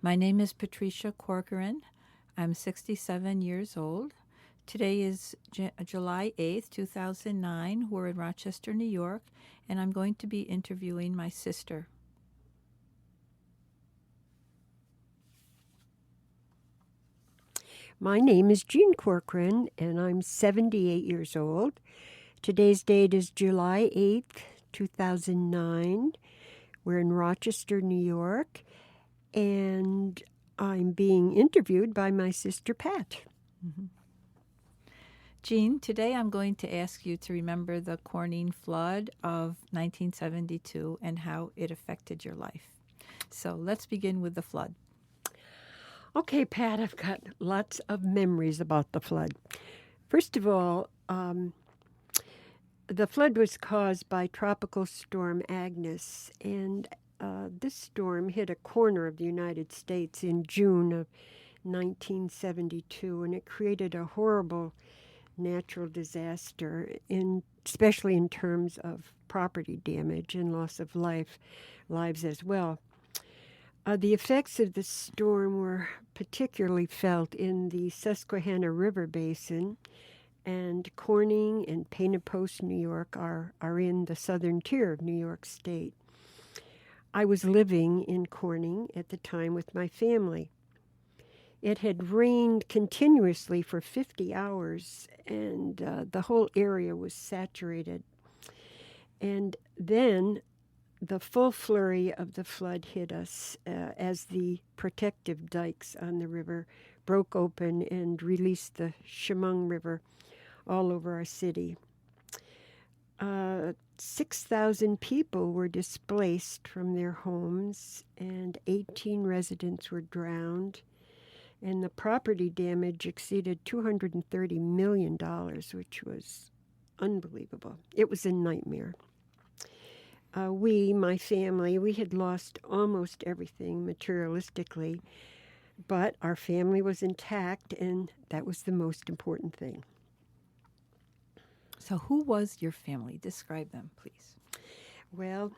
My name is Patricia Corcoran. I'm 67 years old. Today is July 8th, 2009. We're in Rochester, New York, and I'm going to be interviewing my sister. My name is Jeanne Corcoran, and I'm 78 years old. Today's date is July 8th, 2009. We're in Rochester, New York, and I'm being interviewed by my sister Pat. Mm-hmm. Jeanne, today I'm going to ask you to remember the Corning flood of 1972 and how it affected your life. So let's begin with the flood. Okay, Pat, I've got lots of memories about the flood. First of all, the flood was caused by Tropical Storm Agnes, and this storm hit a corner of the United States in June of 1972, and it created a horrible natural disaster, especially in terms of property damage and loss of lives as well. The effects of the storm were particularly felt in the Susquehanna River Basin, and Corning and Painted Post, New York, are in the southern tier of New York State. I was living in Corning at the time with my family. It had rained continuously for 50 hours, and the whole area was saturated. And then the full flurry of the flood hit us as the protective dikes on the river broke open and released the Chemung River all over our city. 6,000 people were displaced from their homes, and 18 residents were drowned. And the property damage exceeded $230 million, which was unbelievable. It was a nightmare. My family, we had lost almost everything materialistically, but our family was intact, and that was the most important thing. So who was your family? Describe them, please. Well,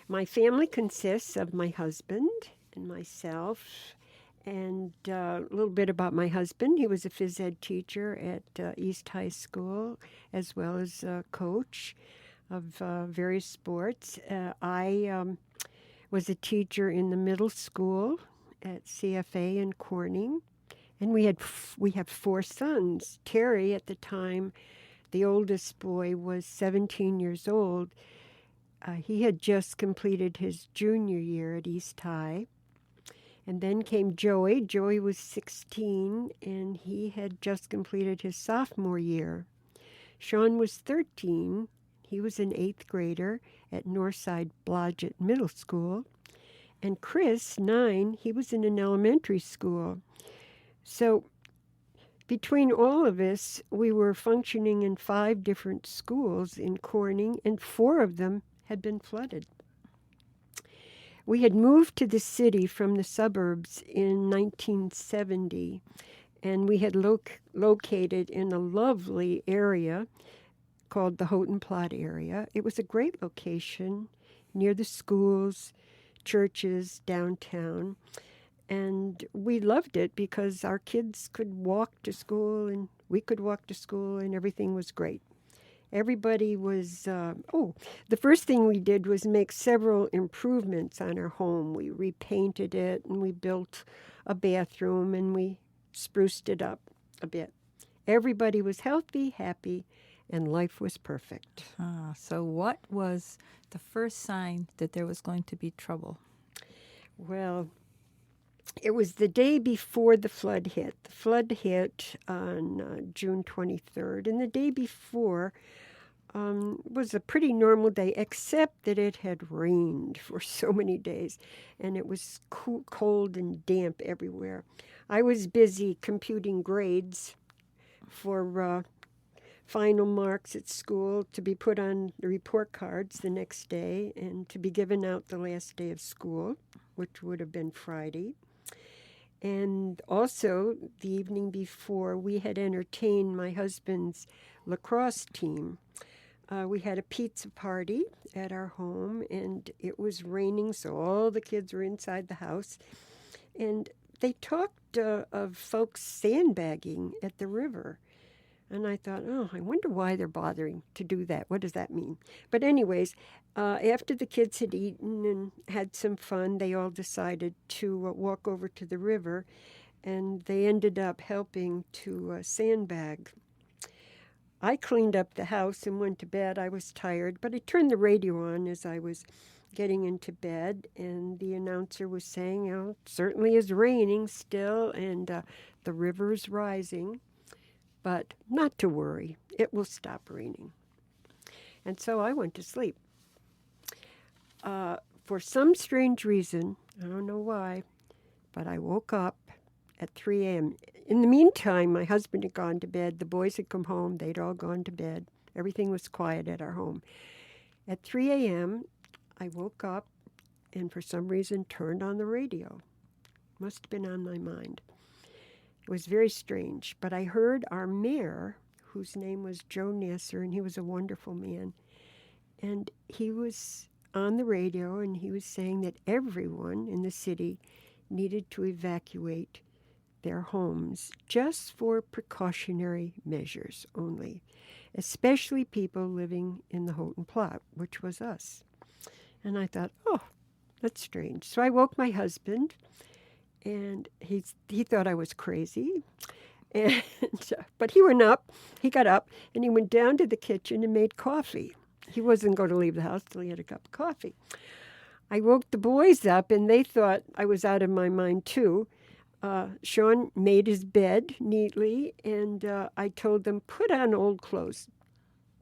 my family consists of my husband and myself, and a little bit about my husband. He was a phys ed teacher at East High School, as well as a coach of various sports. I was a teacher in the middle school at CFA in Corning, and we have 4 sons. Terry, at the time, the oldest boy, was 17 years old. He had just completed his junior year at East High. And then came Joey. Joey was 16, and he had just completed his sophomore year. Sean was 13. He was an 8th grader at Northside Blodgett Middle School. And Chris, 9, he was in an elementary school. So between all of us, we were functioning in 5 different schools in Corning, and 4 of them had been flooded. We had moved to the city from the suburbs in 1970, and we had located in a lovely area called the Houghton Plot area. It was a great location near the schools, churches, downtown, and we loved it because our kids could walk to school and we could walk to school, and everything was great. Everybody was, the first thing we did was make several improvements on our home. We repainted it, and we built a bathroom, and we spruced it up a bit. Everybody was healthy, happy, and life was perfect. So what was the first sign that there was going to be trouble? Well, it was the day before the flood hit. The flood hit on June 23rd, and the day before was a pretty normal day, except that it had rained for so many days, and it was cold and damp everywhere. I was busy computing grades for final marks at school to be put on the report cards the next day and to be given out the last day of school, which would have been Friday. And also, the evening before, we had entertained my husband's lacrosse team. We had a pizza party at our home, and it was raining, so all the kids were inside the house. And they talked of folks sandbagging at the river. And I thought, oh, I wonder why they're bothering to do that. What does that mean? But, anyways, after the kids had eaten and had some fun, they all decided to walk over to the river, and they ended up helping to sandbag. I cleaned up the house and went to bed. I was tired, but I turned the radio on as I was getting into bed, and the announcer was saying, it certainly is raining still, and the river's rising. But not to worry, it will stop raining. And so I went to sleep. For some strange reason, I don't know why, but I woke up at 3 a.m. In the meantime, my husband had gone to bed. The boys had come home. They'd all gone to bed. Everything was quiet at our home. At 3 a.m., I woke up and for some reason turned on the radio. Must have been on my mind. It was very strange, but I heard our mayor, whose name was Joe Nasser, and he was a wonderful man, and he was on the radio, and he was saying that everyone in the city needed to evacuate their homes just for precautionary measures only, especially people living in the Houghton Plot, which was us. And I thought, oh, that's strange. So I woke my husband, and he thought I was crazy. And but he got up, and he went down to the kitchen and made coffee. He wasn't going to leave the house till he had a cup of coffee. I woke the boys up, and they thought I was out of my mind, too. Sean made his bed neatly, and I told them, put on old clothes.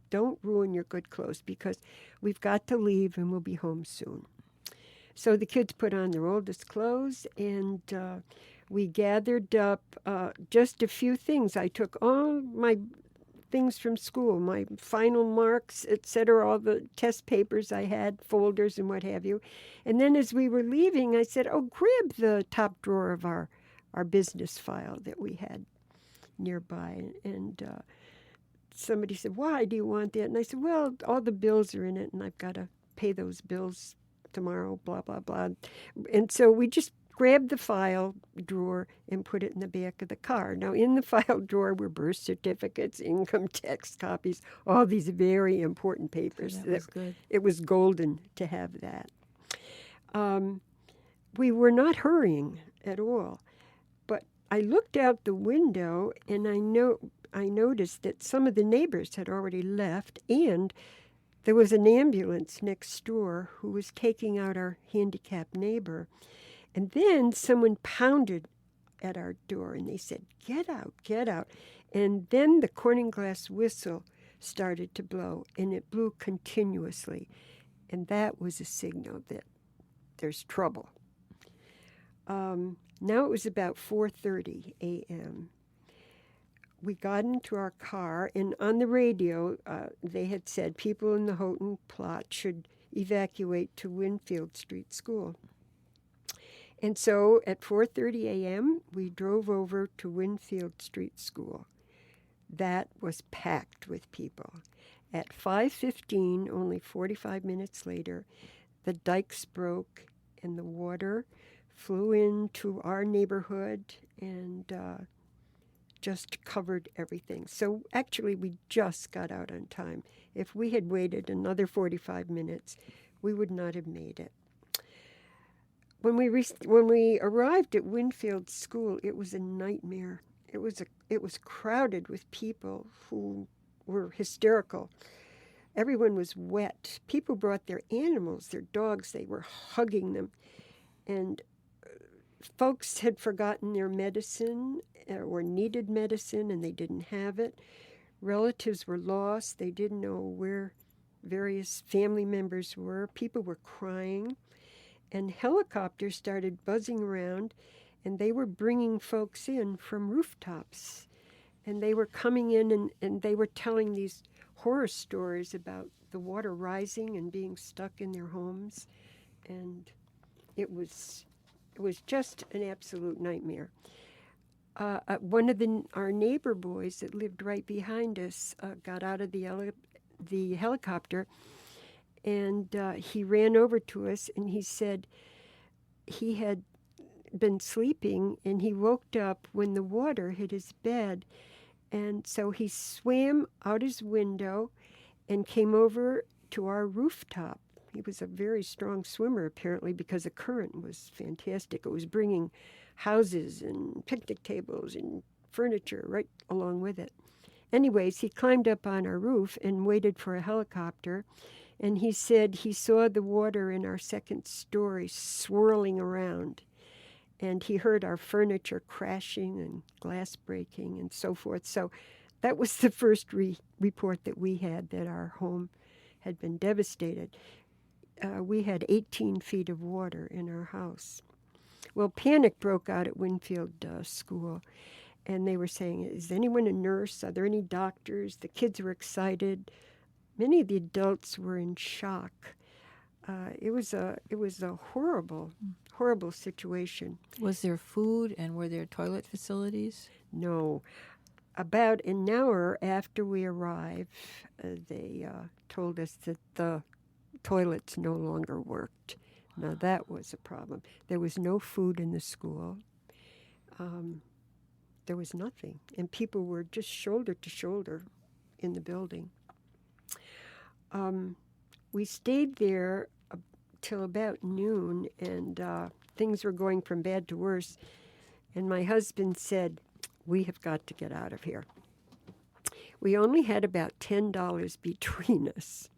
Don't ruin your good clothes, because we've got to leave, and we'll be home soon. So the kids put on their oldest clothes, and we gathered up just a few things. I took all my things from school, my final marks, etc., all the test papers I had, folders and what have you. And then as we were leaving, I said, oh, grab the top drawer of our business file that we had nearby. And somebody said, why do you want that? And I said, well, all the bills are in it, and I've got to pay those bills tomorrow, blah, blah, blah. And so we just grabbed the file drawer and put it in the back of the car. Now, in the file drawer were birth certificates, income tax copies, all these very important papers. So that was good. It was golden to have that. We were not hurrying at all. But I looked out the window, and I noticed that some of the neighbors had already left, and there was an ambulance next door who was taking out our handicapped neighbor. And then someone pounded at our door, and they said, get out, get out. And then the Corning glass whistle started to blow, and it blew continuously. And that was a signal that there's trouble. Now it was about 4:30 a.m. We got into our car, and on the radio, they had said people in the Houghton Plot should evacuate to Winfield Street School. And so at 4:30 a.m., we drove over to Winfield Street School. That was packed with people. At 5:15, only 45 minutes later, the dikes broke and the water flew into our neighborhood and just covered everything. So actually, we just got out on time. If we had waited another 45 minutes, we would not have made it. When we arrived at Winfield School, it was a nightmare. It was crowded with people who were hysterical. Everyone was wet. People brought their animals, their dogs. They were hugging them, and folks had forgotten their medicine or needed medicine, and they didn't have it. Relatives were lost. They didn't know where various family members were. People were crying. And helicopters started buzzing around, and they were bringing folks in from rooftops. And they were coming in, and they were telling these horror stories about the water rising and being stuck in their homes. And it was just an absolute nightmare. One of our neighbor boys that lived right behind us got out of the helicopter, and he ran over to us, and he said he had been sleeping, and he woke up when the water hit his bed. And so he swam out his window and came over to our rooftop. He was a very strong swimmer, apparently, because the current was fantastic. It was bringing houses and picnic tables and furniture right along with it. Anyways, he climbed up on our roof and waited for a helicopter. And he said he saw the water in our second story swirling around. And he heard our furniture crashing and glass breaking and so forth. So that was the first report that we had that our home had been devastated. We had 18 feet of water in our house. Well, panic broke out at Winfield School, and they were saying, is anyone a nurse? Are there any doctors? The kids were excited. Many of the adults were in shock. It was a horrible, horrible situation. Was there food and were there toilet facilities? No. About an hour after we arrived, they told us that the toilets no longer worked. Now that was a problem. There was no food in the school. There was nothing. And people were just shoulder to shoulder in the building. We stayed there till about noon, and things were going from bad to worse. And my husband said, we have got to get out of here. We only had about $10 between us.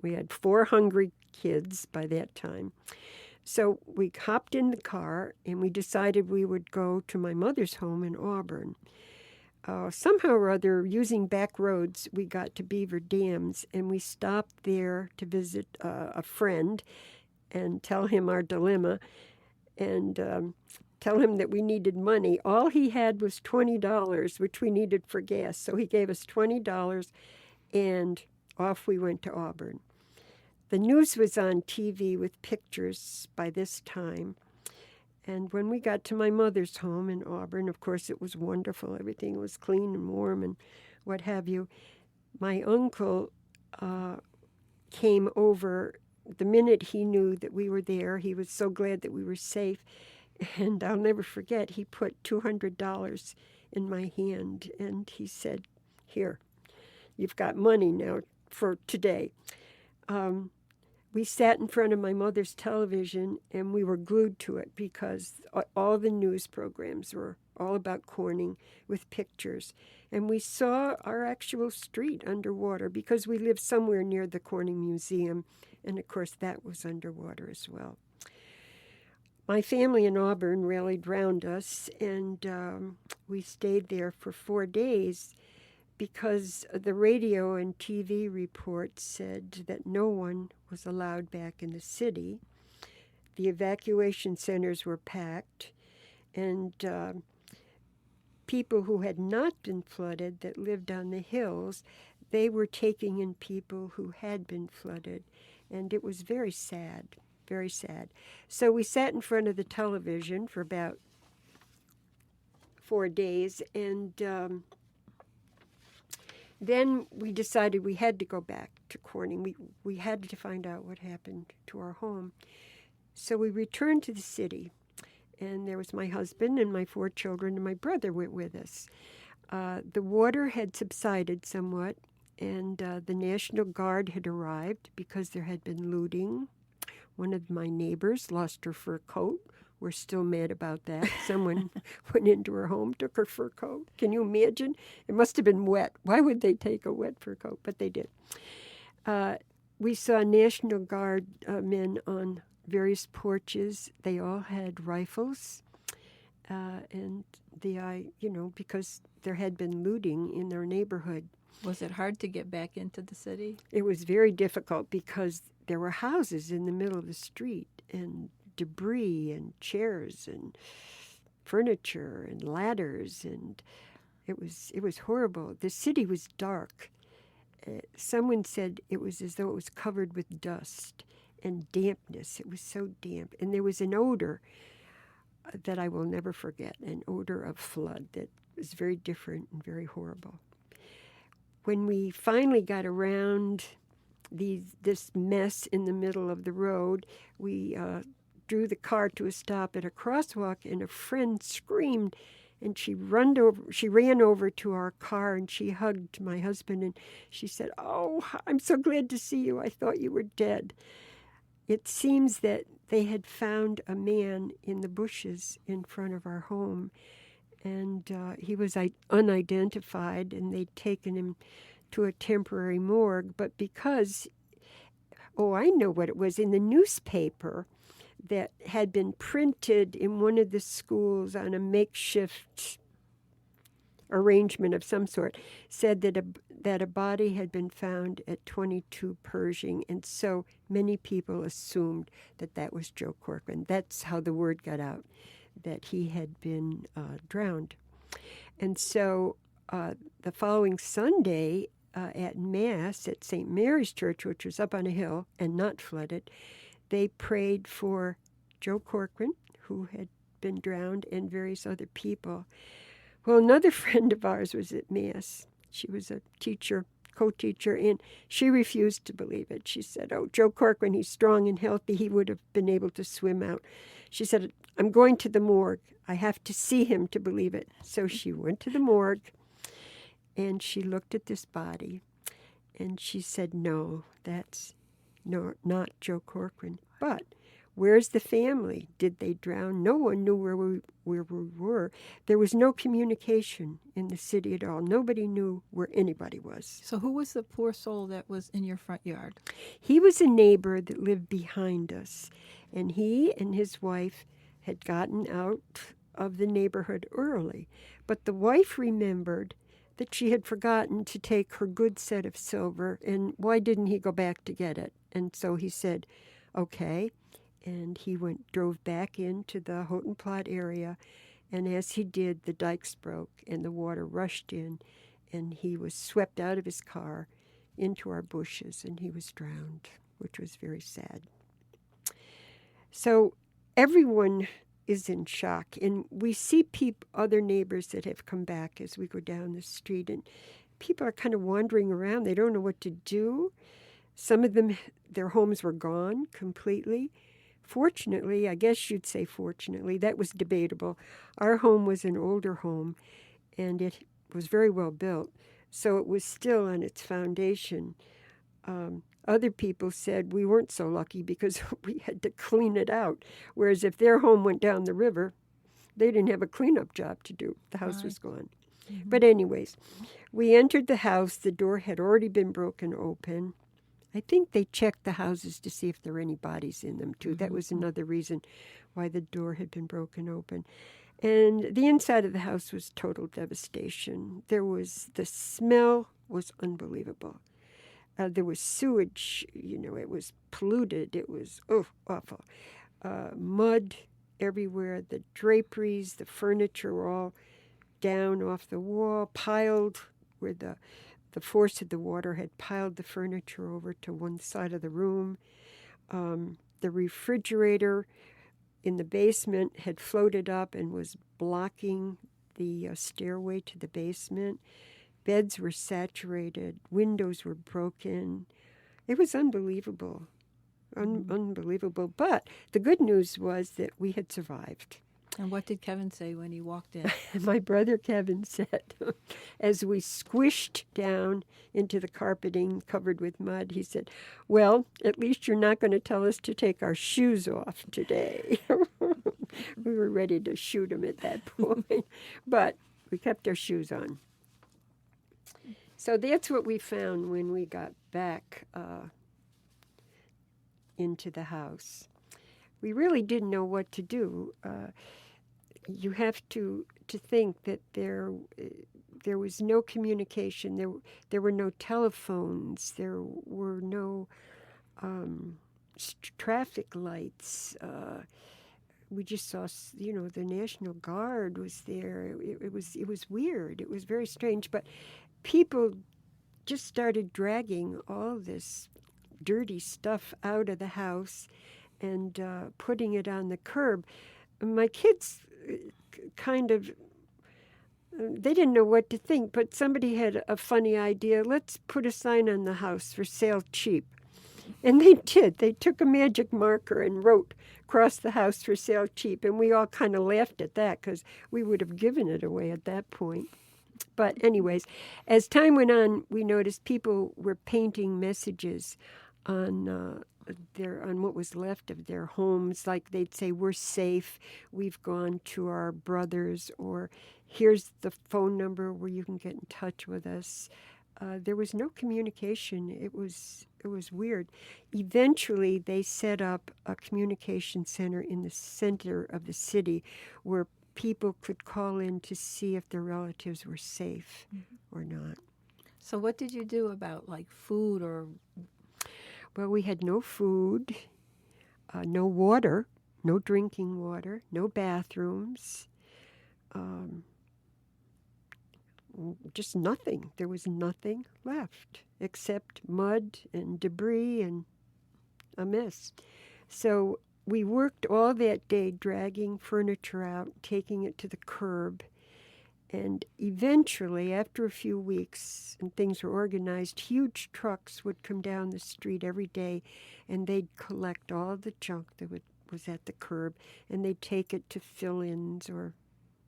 We had 4 hungry kids by that time. So we hopped in the car, and we decided we would go to my mother's home in Auburn. Somehow or other, using back roads, we got to Beaver Dams, and we stopped there to visit a friend and tell him our dilemma and tell him that we needed money. All he had was $20, which we needed for gas. So he gave us $20, and off we went to Auburn. The news was on TV with pictures by this time. And when we got to my mother's home in Auburn, of course, it was wonderful. Everything was clean and warm and what have you. My uncle came over the minute he knew that we were there. He was so glad that we were safe. And I'll never forget, he put $200 in my hand, and he said, here, you've got money now for today. We sat in front of my mother's television, and we were glued to it because all the news programs were all about Corning with pictures. And we saw our actual street underwater because we lived somewhere near the Corning Museum, and of course that was underwater as well. My family in Auburn rallied round us, and we stayed there for 4 days because the radio and TV reports said that no one was allowed back in the city. The evacuation centers were packed, and people who had not been flooded that lived on the hills, they were taking in people who had been flooded, and it was very sad, very sad. So we sat in front of the television for about 4 days, and then we decided we had to go back to Corning. We had to find out what happened to our home. So we returned to the city, and there was my husband and my 4 children, and my brother went with us. The water had subsided somewhat, and the National Guard had arrived because there had been looting. One of my neighbors lost her fur coat. We're still mad about that. Someone went into her home, took her fur coat. Can you imagine? It must have been wet. Why would they take a wet fur coat? But they did. We saw National Guard men on various porches. They all had rifles. And because there had been looting in their neighborhood. Was it hard to get back into the city? It was very difficult because there were houses in the middle of the street and debris and chairs and furniture and ladders, and it was horrible. The city was dark. Someone said it was as though it was covered with dust and dampness. It was so damp, and there was an odor that I will never forget, an odor of flood that was very different and very horrible. When we finally got around this mess in the middle of the road, we drew the car to a stop at a crosswalk, and a friend screamed, and she ran over to our car, and she hugged my husband, and she said, "Oh, I'm so glad to see you. I thought you were dead." It seems that they had found a man in the bushes in front of our home, and he was unidentified, and they'd taken him to a temporary morgue. But because, I know what it was, in the newspaper that had been printed in one of the schools on a makeshift arrangement of some sort, said that a body had been found at 22 Pershing, and so many people assumed that was Joe Corcoran. That's how the word got out, that he had been drowned. And so the following Sunday at Mass at St. Mary's Church, which was up on a hill and not flooded, they prayed for Joe Corcoran, who had been drowned, and various other people. Well, another friend of ours was at Mass. She was a teacher, co-teacher, and she refused to believe it. She said, "Oh, Joe Corcoran, he's strong and healthy. He would have been able to swim out." She said, "I'm going to the morgue. I have to see him to believe it." So she went to the morgue, and she looked at this body, and she said, "No, that's not Joe Corcoran. But where's the family? Did they drown?" No one knew where we were. There was no communication in the city at all. Nobody knew where anybody was. So who was the poor soul that was in your front yard? He was a neighbor that lived behind us, and he and his wife had gotten out of the neighborhood early. But the wife remembered that she had forgotten to take her good set of silver, and why didn't he go back to get it? And so he said, "Okay." And he drove back into the Houghton Plot area, and as he did, the dikes broke and the water rushed in, and he was swept out of his car into our bushes, and he was drowned, which was very sad. So everyone is in shock, and we see other neighbors that have come back as we go down the street, and people are kind of wandering around. They don't know what to do. Some of them, their homes were gone completely. Fortunately, I guess you'd say fortunately, that was debatable. Our home was an older home, and it was very well built, so it was still on its foundation. Other people said we weren't so lucky because we had to clean it out, whereas if their home went down the river, they didn't have a cleanup job to do. The house was gone. Mm-hmm. But anyways, we entered the house. The door had already been broken open. I think they checked the houses to see if there were any bodies in them, too. Mm-hmm. That was another reason why the door had been broken open. And the inside of the house was total devastation. The smell was unbelievable. There was sewage, it was polluted. It was, awful. Mud everywhere. The draperies, the furniture were all down off the wall, piled where the force of the water had piled the furniture over to one side of the room. The refrigerator in the basement had floated up and was blocking the stairway to the basement. Beds were saturated. Windows were broken. It was unbelievable. Unbelievable. But the good news was that we had survived. And what did Kevin say when he walked in? My brother Kevin said, as we squished down into the carpeting covered with mud, he said, "Well, at least you're not going to tell us to take our shoes off today." We were ready to shoot him at that point, but we kept our shoes on. So that's what we found when we got back into the house. We really didn't know what to do. You have to think that there was no communication. There were no telephones. There were no traffic lights. We just saw, the National Guard was there. It was weird. It was very strange. But people just started dragging all this dirty stuff out of the house and putting it on the curb. My kids they didn't know what to think, but somebody had a funny idea. Let's put a sign on the house for sale cheap. And they did. They took a magic marker and wrote across the house for sale cheap. And we all kind of laughed at that because we would have given it away at that point. But anyways, as time went on, we noticed people were painting messages on on what was left of their homes. Like they'd say, "We're safe. We've gone to our brothers," or "Here's the phone number where you can get in touch with us." There was no communication. It was weird. Eventually, they set up a communication center in the center of the city where people could call in to see if their relatives were safe or not. So what did you do about like food or? Well, we had no food, no water, no drinking water, no bathrooms, just nothing. There was nothing left except mud and debris and a mess. So we worked all that day dragging furniture out, taking it to the curb. And eventually, after a few weeks and things were organized, huge trucks would come down the street every day and they'd collect all the junk that was at the curb and they'd take it to fill-ins or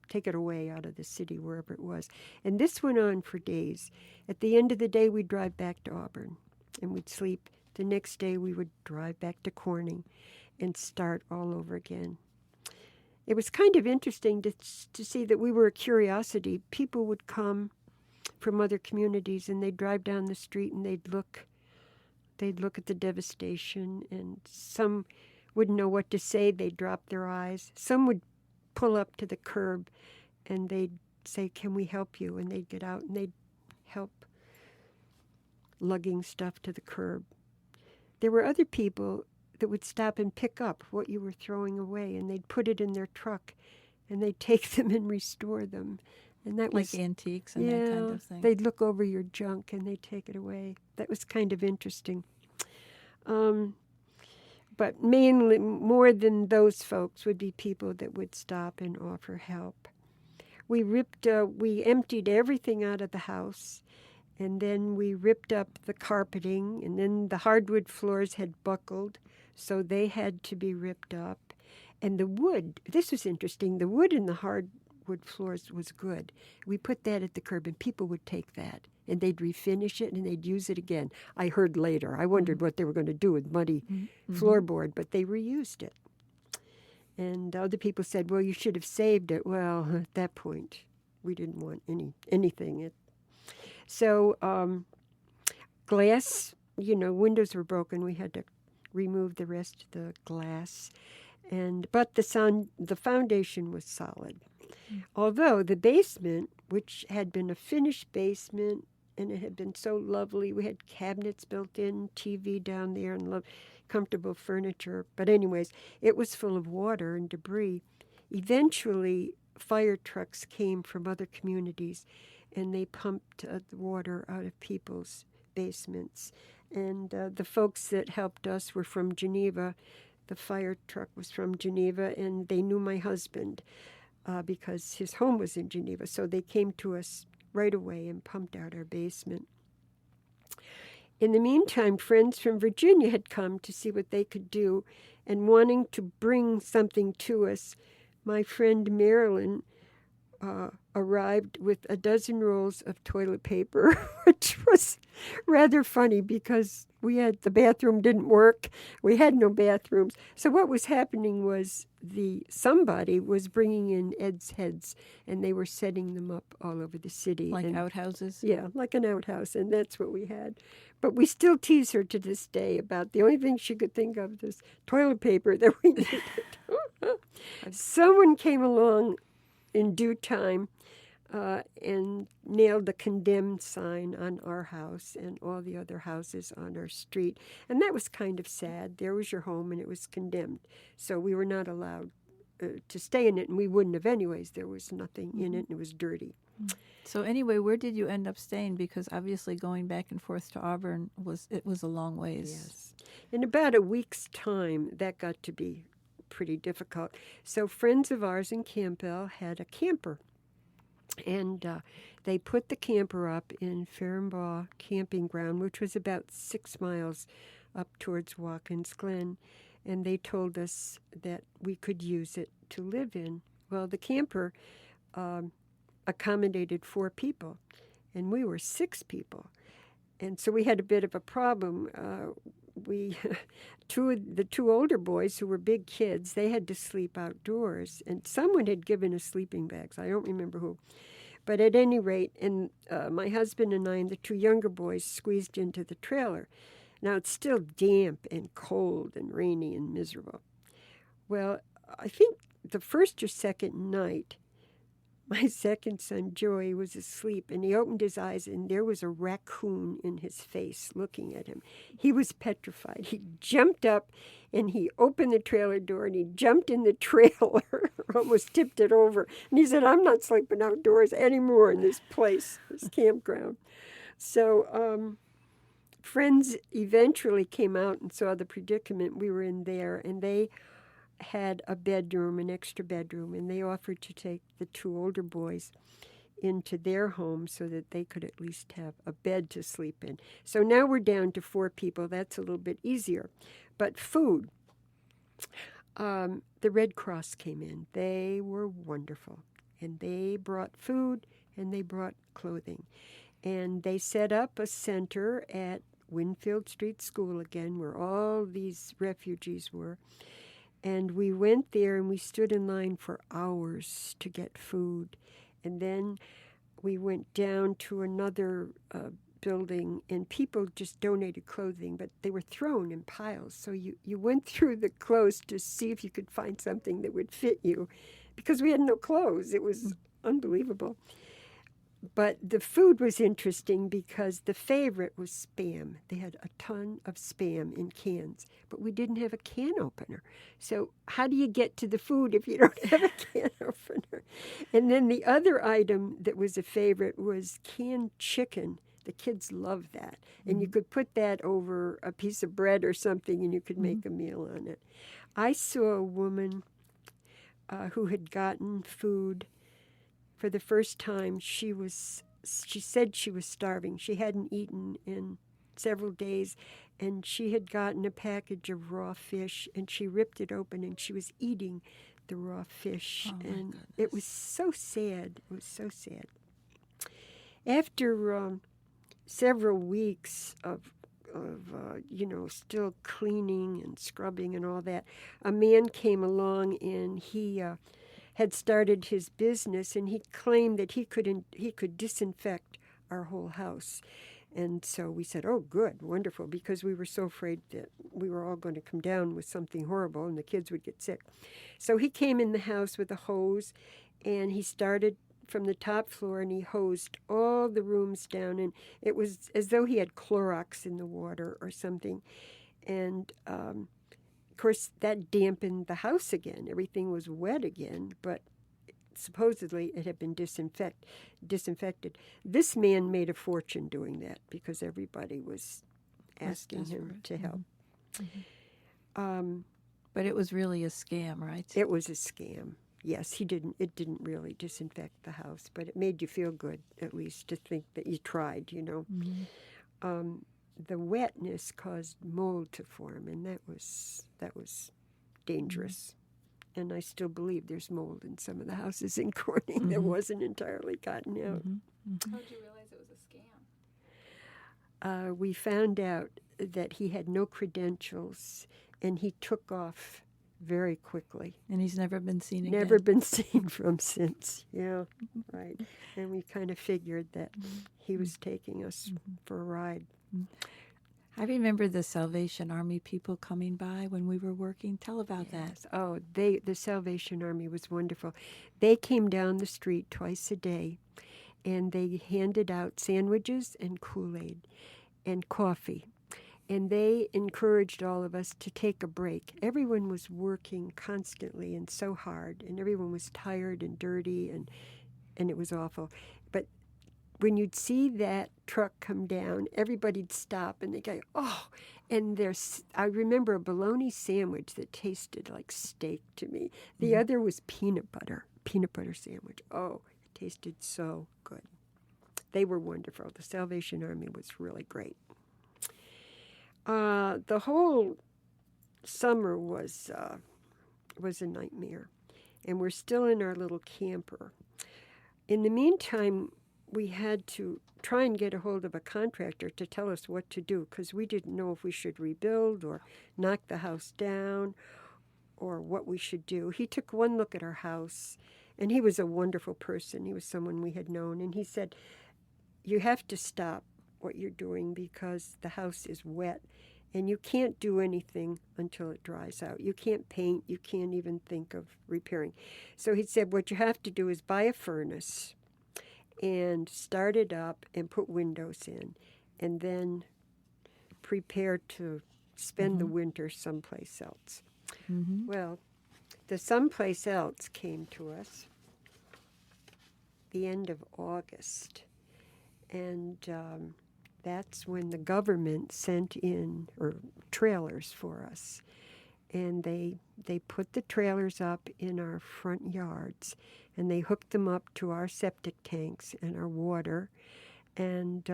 take it away out of the city, wherever it was. And this went on for days. At the end of the day, we'd drive back to Auburn and we'd sleep. The next day, we would drive back to Corning and start all over again. It was kind of interesting to see that we were a curiosity. People would come from other communities and they'd drive down the street and they'd look at the devastation, and some wouldn't know what to say. They'd drop their eyes. Some would pull up to the curb and they'd say, "Can we help you?" And they'd get out and they'd help lugging stuff to the curb. There were other people that would stop and pick up what you were throwing away, and they'd put it in their truck, and they'd take them and restore them. And that like was antiques and that kind of thing. They'd look over your junk and they'd take it away. That was kind of interesting. But mainly, more than those folks, would be people that would stop and offer help. We emptied everything out of the house, and then we ripped up the carpeting, and then the hardwood floors had buckled, so they had to be ripped up. And the wood, this was interesting, the wood in the hardwood floors was good. We put that at the curb, and people would take that, and they'd refinish it, and they'd use it again. I heard later. I wondered what they were going to do with muddy floorboard, but they reused it. And other people said, "Well, you should have saved it." Well, at that point, we didn't want anything. So glass, windows were broken. We had to remove the rest of the glass. But the foundation was solid. Although the basement, which had been a finished basement, and it had been so lovely, we had cabinets built in, TV down there, and comfortable furniture. But anyways, it was full of water and debris. Eventually, fire trucks came from other communities, and they pumped the water out of people's basements. And the folks that helped us were from Geneva. The fire truck was from Geneva, and they knew my husband because his home was in Geneva. So they came to us right away and pumped out our basement. In the meantime, friends from Virginia had come to see what they could do, and wanting to bring something to us, my friend Marilyn arrived with a dozen rolls of toilet paper, which was rather funny because the bathroom didn't work. We had no bathrooms. So what was happening was somebody was bringing in Ed's heads, and they were setting them up all over the city. Like outhouses? Yeah, like an outhouse, and that's what we had. But we still tease her to this day about the only thing she could think of was toilet paper that we needed. Someone came along in due time and nailed the condemned sign on our house and all the other houses on our street. And that was kind of sad. There was your home, and it was condemned. So we were not allowed to stay in it, and we wouldn't have anyways. There was nothing in it, and it was dirty. So anyway, where did you end up staying? Because obviously going back and forth to Auburn was a long ways. Yes. In about a week's time, that got to be pretty difficult. So friends of ours in Campbell had a camper, and they put the camper up in Farrenbaugh Camping Ground, which was about 6 miles up towards Watkins Glen, and they told us that we could use it to live in. Well, the camper accommodated 4 people, and we were 6 people. And so we had a bit of a problem. We, the 2 older boys who were big kids, they had to sleep outdoors, and someone had given us sleeping bags. I don't remember who. But at any rate, and my husband and I and the 2 younger boys squeezed into the trailer. Now, it's still damp and cold and rainy and miserable. Well, I think the first or second night, my second son, Joey, was asleep, and he opened his eyes, and there was a raccoon in his face looking at him. He was petrified. He jumped up, and he opened the trailer door, and he jumped in the trailer, almost tipped it over. And he said, I'm not sleeping outdoors anymore in this place, this campground. So friends eventually came out and saw the predicament we were in there, and they had a bedroom, an extra bedroom, and they offered to take the 2 older boys into their home so that they could at least have a bed to sleep in. So now we're down to 4 people. That's a little bit easier. But food, the Red Cross came in. They were wonderful, and they brought food and they brought clothing. And they set up a center at Winfield Street School again, where all these refugees were. And we went there and we stood in line for hours to get food. And then we went down to another building, and people just donated clothing, but they were thrown in piles. So you went through the clothes to see if you could find something that would fit you, because we had no clothes. It was unbelievable. But the food was interesting because the favorite was Spam. They had a ton of Spam in cans, but we didn't have a can opener. So how do you get to the food if you don't have a can opener? And then the other item that was a favorite was canned chicken. The kids loved that. And you could put that over a piece of bread or something, and you could make a meal on it. I saw a woman who had gotten food for the first time. She said she was starving. She hadn't eaten in several days, and she had gotten a package of raw fish, and she ripped it open, and she was eating the raw fish. Oh, and it was so sad. It was so sad. After several weeks of still cleaning and scrubbing and all that, a man came along, and he had started his business, and he claimed that he could disinfect our whole house. And so we said, oh, good, wonderful, because we were so afraid that we were all going to come down with something horrible and the kids would get sick. So he came in the house with a hose, and he started from the top floor, and he hosed all the rooms down, and it was as though he had Clorox in the water or something. And of course, that dampened the house again. Everything was wet again, but supposedly it had been disinfected. This man made a fortune doing that because everybody was asking him to help. But it was really a scam, right? It was a scam. Yes, it didn't really disinfect the house, but it made you feel good, at least, to think that you tried, The wetness caused mold to form, and that was dangerous. And I still believe there's mold in some of the houses in Corning that wasn't entirely gotten out. How did you realize it was a scam? We found out that he had no credentials, and he took off very quickly. And he's never been seen again. Never been seen from since. Yeah, right. And we kind of figured that he was taking us for a ride. I remember the Salvation Army people coming by when we were working. Tell about that. Oh, the Salvation Army was wonderful. They came down the street twice a day, and they handed out sandwiches and Kool-Aid and coffee. And they encouraged all of us to take a break. Everyone was working constantly and so hard, and everyone was tired and dirty, and it was awful. But when you'd see that truck come down, everybody'd stop, and they'd go, oh, and I remember a bologna sandwich that tasted like steak to me. The other was peanut butter sandwich. Oh, it tasted so good. They were wonderful. The Salvation Army was really great. The whole summer was a nightmare, and we're still in our little camper. In the meantime, we had to try and get a hold of a contractor to tell us what to do, because we didn't know if we should rebuild or knock the house down or what we should do. He took one look at our house, and he was a wonderful person. He was someone we had known, and he said, "You have to stop what you're doing because the house is wet, and you can't do anything until it dries out. You can't paint. You can't even think of repairing." So he said, what you have to do is buy a furnace and start it up and put windows in, and then prepare to spend the winter someplace else. Mm-hmm. Well, the someplace else came to us the end of August, and that's when the government sent in trailers for us, and they put the trailers up in our front yards, and they hooked them up to our septic tanks and our water, and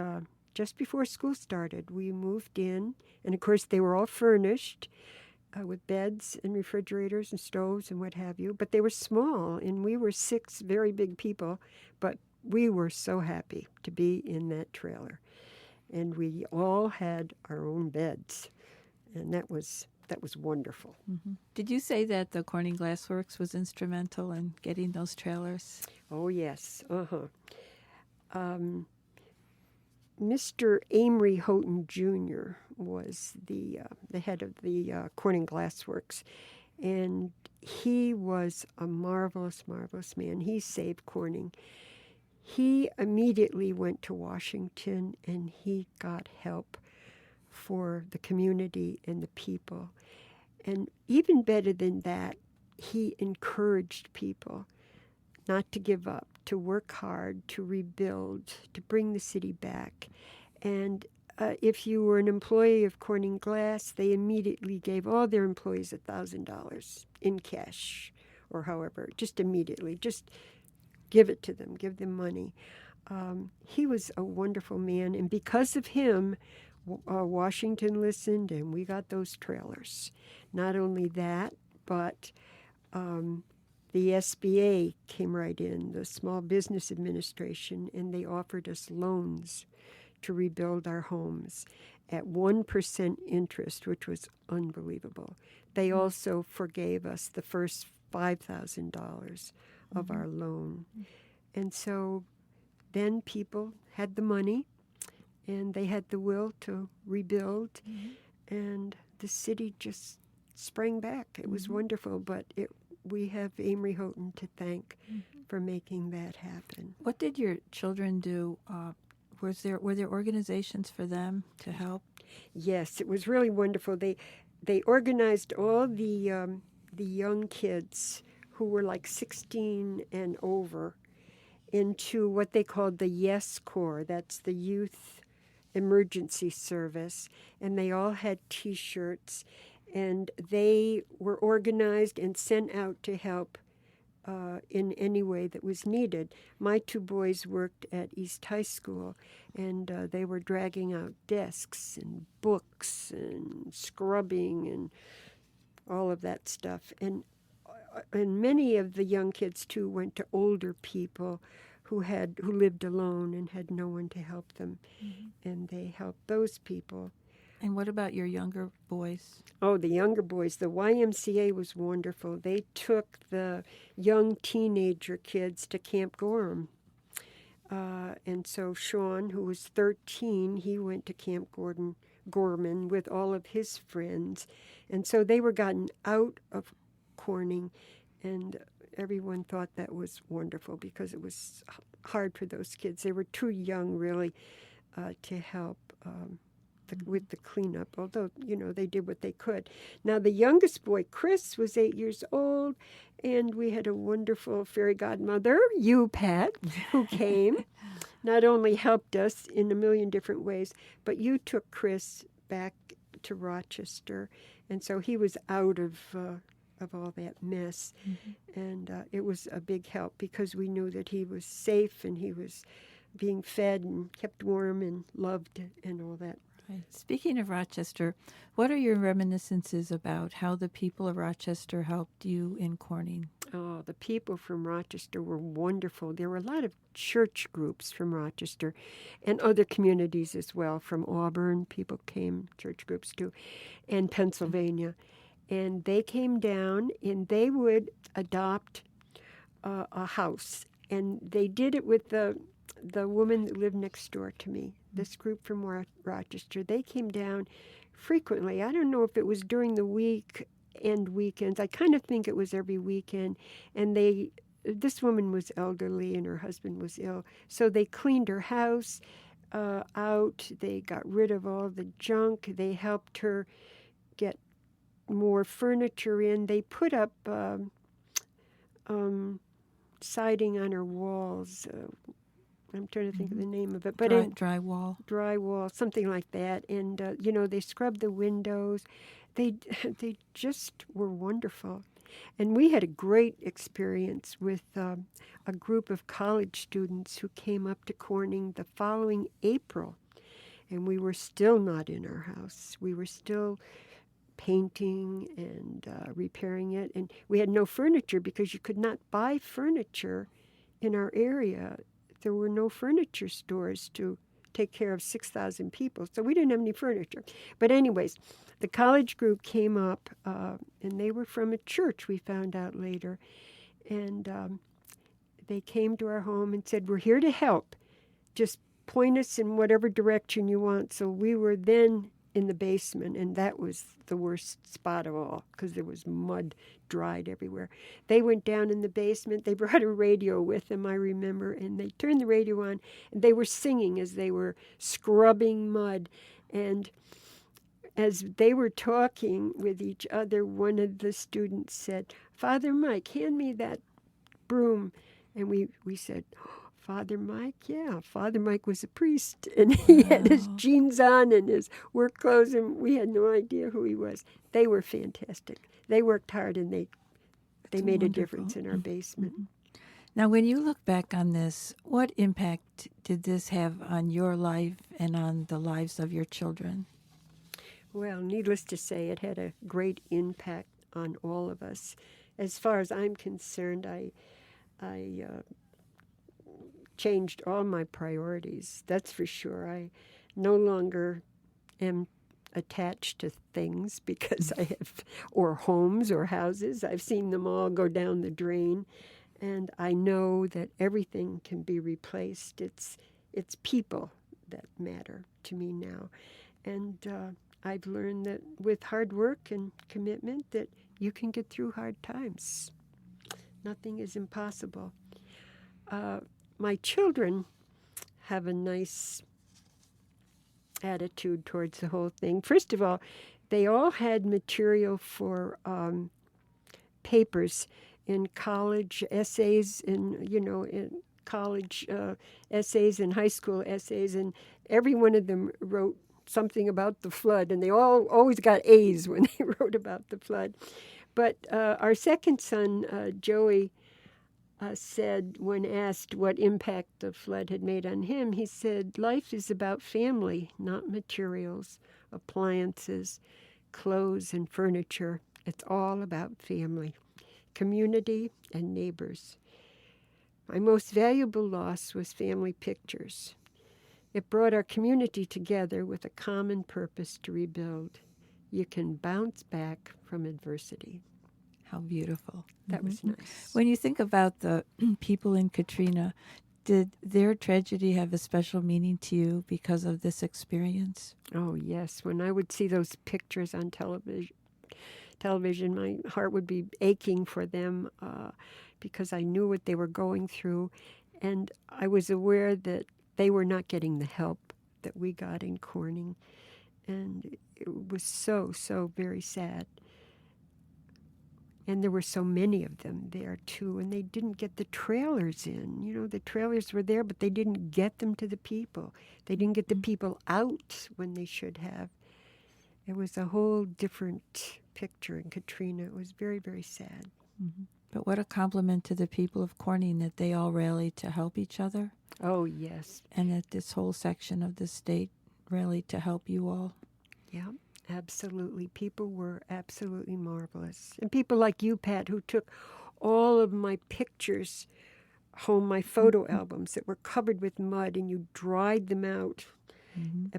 just before school started, we moved in, and of course they were all furnished with beds and refrigerators and stoves and what have you, but they were small, and we were 6 very big people, but we were so happy to be in that trailer. And we all had our own beds, and that was wonderful. Mm-hmm. Did you say that the Corning Glassworks was instrumental in getting those trailers? Oh, yes. Mr. Amory Houghton Jr. was the head of the Corning Glassworks, and he was a marvelous, marvelous man. He saved Corning. He immediately went to Washington, and he got help for the community and the people. And even better than that, he encouraged people not to give up, to work hard, to rebuild, to bring the city back. And if you were an employee of Corning Glass, they immediately gave all their employees $1,000 in cash, or however, just immediately, just give it to them, give them money. He was a wonderful man, and because of him, Washington listened, and we got those trailers. Not only that, but the SBA came right in, the Small Business Administration, and they offered us loans to rebuild our homes at 1% interest, which was unbelievable. They also forgave us the first $5,000 of our loan. And so then people had the money, and they had the will to rebuild, and the city just sprang back. It was wonderful, but we have Amory Houghton to thank for making that happen. What did your children do? Were there organizations for them to help? Yes, it was really wonderful. They organized all the young kids who were like 16 and over into what they called the Yes Corps. That's the Youth Emergency Service, and they all had T-shirts, and they were organized and sent out to help in any way that was needed. My 2 boys worked at East High School, and they were dragging out desks and books and scrubbing and all of that stuff. And many of the young kids, too, went to older people who lived alone and had no one to help them, and they helped those people. And what about your younger boys? Oh, the younger boys. The YMCA was wonderful. They took the young teenager kids to Camp Gorham. And so Sean, who was 13, he went to Camp Gorman with all of his friends. And so they were gotten out of Corning, and everyone thought that was wonderful because it was hard for those kids. They were too young, really, to help with the cleanup, although, they did what they could. Now, the youngest boy, Chris, was 8 years old, and we had a wonderful fairy godmother, you, Pat, who came, not only helped us in a million different ways, but you took Chris back to Rochester, and so he was out of all that mess, and it was a big help because we knew that he was safe and he was being fed and kept warm and loved and all that. Right. Speaking of Rochester, what are your reminiscences about how the people of Rochester helped you in Corning? Oh, the people from Rochester were wonderful. There were a lot of church groups from Rochester and other communities as well. From Auburn, people came, church groups too, and Pennsylvania. And they came down and they would adopt a house. And they did it with the woman that lived next door to me. This group from Rochester, they came down frequently. I don't know if it was during the week and weekends. I kind of think it was every weekend. And this woman was elderly and her husband was ill. So they cleaned her house out. They got rid of all the junk. They helped her get more furniture in. They put up siding on her walls. I'm trying to think of the name of it, but Drywall. Drywall, something like that. And they scrubbed the windows. They just were wonderful. And we had a great experience with a group of college students who came up to Corning the following April, and we were still not in our house. We were still painting and repairing it, and we had no furniture because you could not buy furniture in our area. There were no furniture stores to take care of 6,000 people, so we didn't have any furniture. But anyways, the college group came up, and they were from a church, we found out later, and they came to our home and said, "We're here to help. Just point us in whatever direction you want." So we were then in the basement, and that was the worst spot of all because there was mud dried everywhere. They went down in the basement. They brought a radio with them, I remember, and they turned the radio on, and they were singing as they were scrubbing mud. And as they were talking with each other, one of the students said, "Father Mike, hand me that broom." And we said, "Father Mike?" Yeah, Father Mike was a priest, and he had his jeans on and his work clothes, and we had no idea who he was. They were fantastic. They worked hard, and they made a difference in our basement. Mm-hmm. Now, when you look back on this, what impact did this have on your life and on the lives of your children? Well, needless to say, it had a great impact on all of us. As far as I'm concerned, I changed all my priorities, that's for sure. I no longer am attached to things because I have, or homes or houses. I've seen them all go down the drain, and I know that everything can be replaced. It's people that matter to me now. And I've learned that with hard work and commitment that you can get through hard times. Nothing is impossible. My children have a nice attitude towards the whole thing. First of all, they all had material for papers in college essays, in college essays and high school essays, and every one of them wrote something about the flood, and they all always got A's when they wrote about the flood. But our second son, Joey, said, when asked what impact the flood had made on him, he said, "Life is about family, not materials, appliances, clothes, and furniture. It's all about family, community, and neighbors. My most valuable loss was family pictures. It brought our community together with a common purpose to rebuild. You can bounce back from adversity." How beautiful. That was nice. When you think about the people in Katrina, did their tragedy have a special meaning to you because of this experience? Oh, yes. When I would see those pictures on television, my heart would be aching for them because I knew what they were going through, and I was aware that they were not getting the help that we got in Corning, and it was so, so very sad. And there were so many of them there, too, and they didn't get the trailers in. You know, the trailers were there, but they didn't get them to the people. They didn't get the people out when they should have. It was a whole different picture in Katrina. It was very, very sad. Mm-hmm. But what a compliment to the people of Corning that they all rallied to help each other. Oh, yes. And that this whole section of the state really to help you all. Yeah, absolutely. People were absolutely marvelous. And people like you, Pat, who took all of my pictures home, my photo albums that were covered with mud, and you dried them out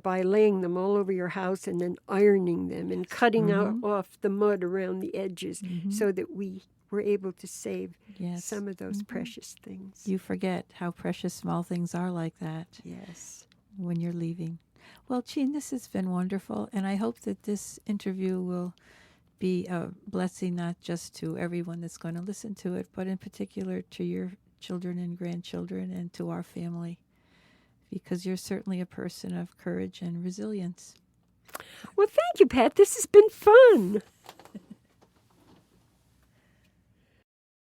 by laying them all over your house and then ironing them and cutting off the mud around the edges so that we were able to save Yes. some of those precious things. You forget how precious small things are like that Yes. when you're leaving. Well, Jeanne, this has been wonderful, and I hope that this interview will be a blessing not just to everyone that's going to listen to it, but in particular to your children and grandchildren and to our family, because you're certainly a person of courage and resilience. Well, thank you, Pat. This has been fun.